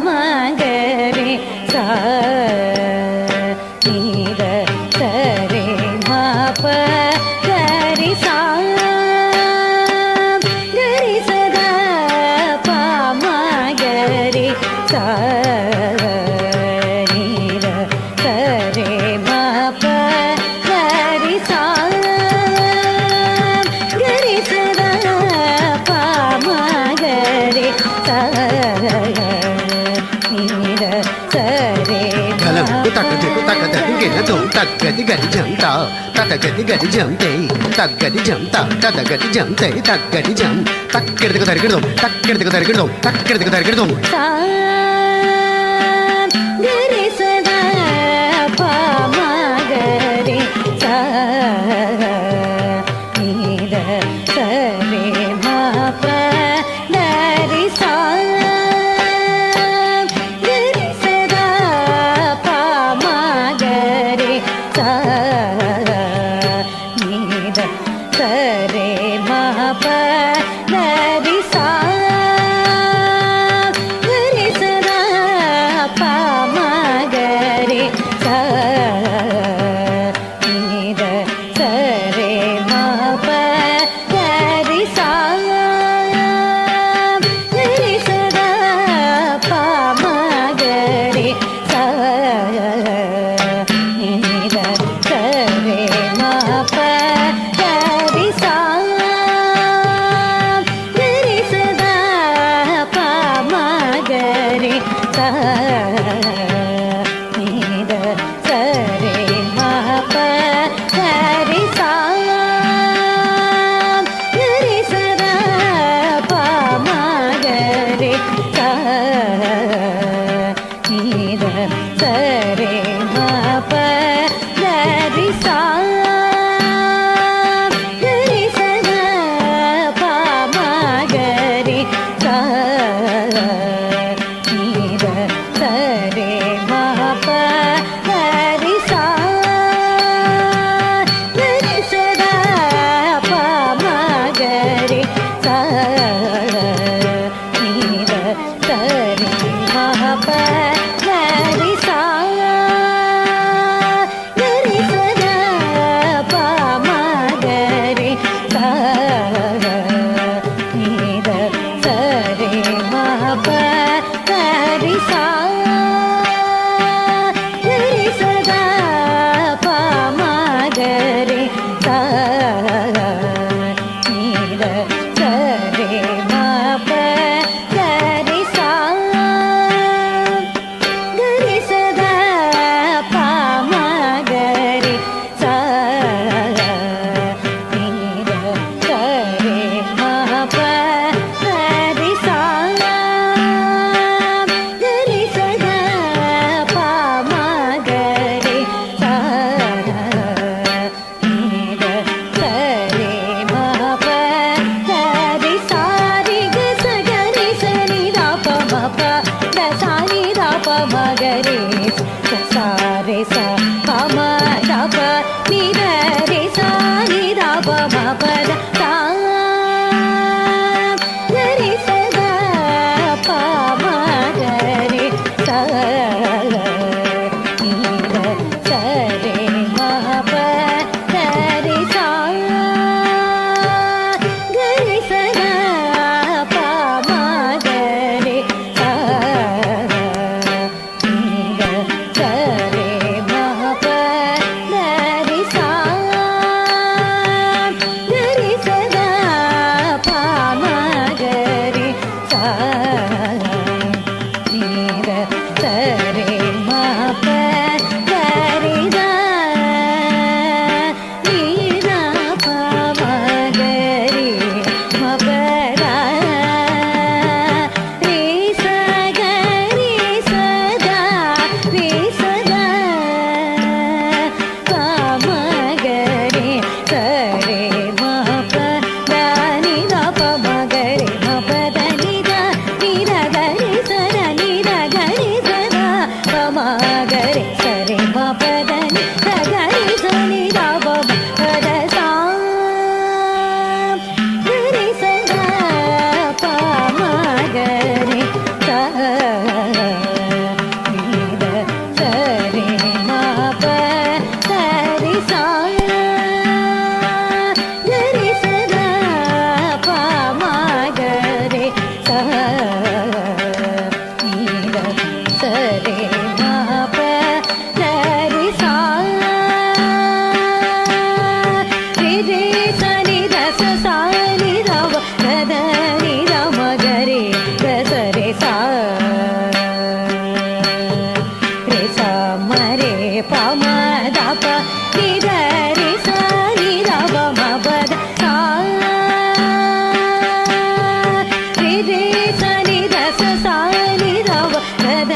மகரி சா நீத சரி மப கரி சா கரி சதா பமகரி சா நீத சரி மப கரி சா கரி சதா பமகரி சா நீத சரி தக்கதி கதி ஜம் தா தக்கதி கதி ஜம் தே தக்கதி ஜம் தா தக்கதி ஜம் தே தக்கதி ஜம் தக்கிறதுக்கு தரிக்கிறதும் தக்கிறதுக்கு தரிக்கிறதும் தக்கிறதுக்கு தரிக்கிறதும் சா கரி சதா பமகரி சா நீத சரி மப கரி சா கரி சதா பமகரி சா நீத சரி மப கரி சா கரி சதா பமகரி சா நீத சரி மப கரி சா கரி சதா பமகரி சா நீத சரி மப கரி சா கரி சதா பமகரி சா நீத சரி மப கரி சா கரி சதா பமகரி சா நீத சரி மப கரி சா கரி சதா பமகரி சா நீத சரி மப கரி சா கரி சதா பமகரி சா நீத சரி மப கரி சா கரி சதா பமகரி சா நீத சரி மப கரி சா கரி சதா பமகரி சா நீத சரி மப கரி சா கரி சதா பமகரி சா நீத சரி மப கரி சா கரி சதா பமகரி சா நீத சரி மப கரி சா ரி க ச கரி சரி த ப ம ப த சா ரி த ப ம கரி ச சா ரே சா ப ம த ப நீ த ரே சா ரி த ப ம ப த சா கரி சதா பமகரி சா நீத சரி மப கரி சா கரி சதா பமகரி சா நீத சரி மப கரி சா கரி சதா பமகரி சா நீத சரி மப கரி சா நீத பமகரி மப ரா ரே ச கரி சதா ரே சதா பமகரி சரி மப த நீ த பமகரி மப த நீ த கரி சத நீ த கரி சதா தத